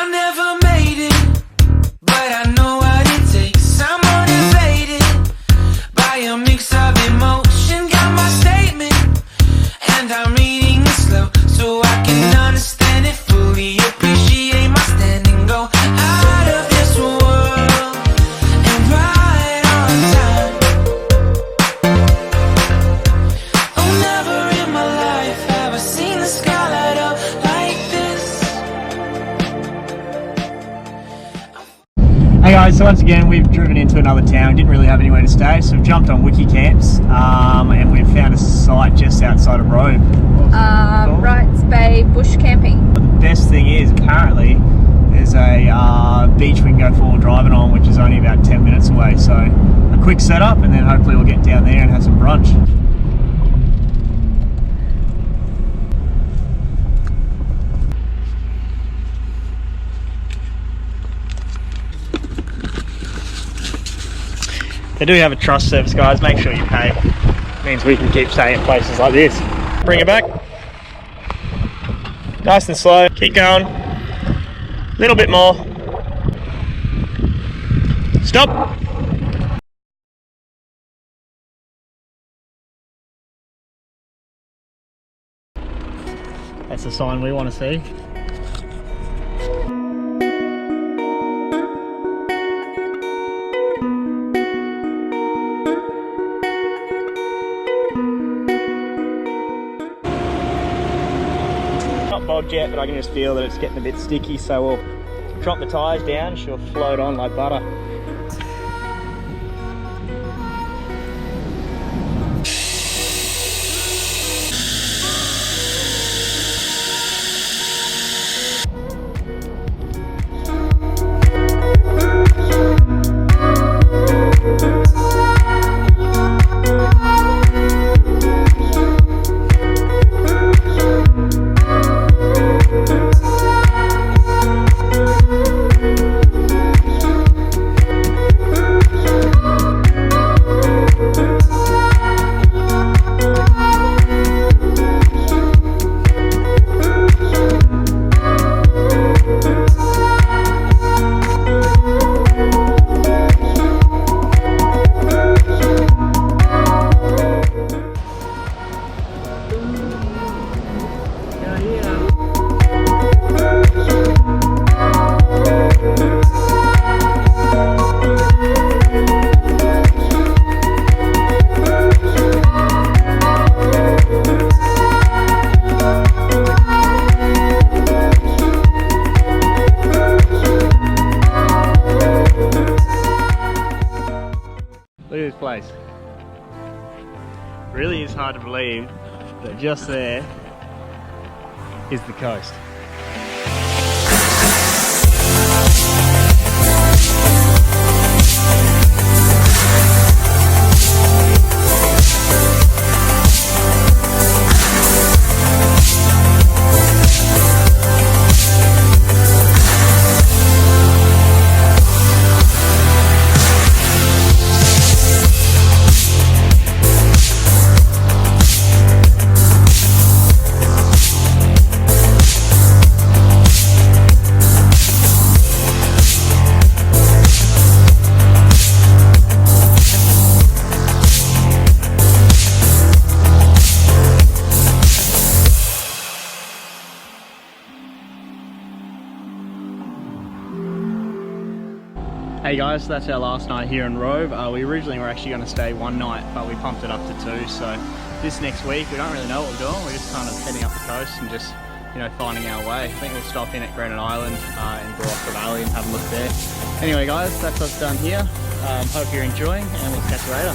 I never made it, but I know what it takes. I'm motivated by a mix of emotion. Got my statement, and I'm reading it slow so I can understand it fully. Appreciate my standing, go out of this world and right on time. Oh, never in my life have I seen the sky light up like this. Hey guys, so once again we've driven into another town, didn't really have anywhere to stay, so we've jumped on Wiki Camps and we've found a site just outside of Robe. Wrights Bay bush camping. The best thing is apparently there's a beach we can go four-wheel driving on, which is only about 10 minutes away, so a quick setup and then hopefully we'll get down there and have some brunch. They do have a trust service, guys. Make sure you pay. Means we can keep staying in places like this. Bring it back. Nice and slow. Keep going. A little bit more. Stop. That's the sign we want to see. Not bogged yet, but I can just feel that it's getting a bit sticky, so we'll drop the tyres down. She'll float on like butter. Look at this place. Really is hard to believe that just there is the coast. Hey guys, that's our last night here in Robe. We originally were actually going to stay one night, but we pumped it up to two. So this next week, we don't really know what we're doing. We're just kind of heading up the coast and just, you know, finding our way. I think we'll stop in at Granite Island and go off the valley and have a look there. Anyway guys, that's us done here. Hope you're enjoying and we'll catch you later.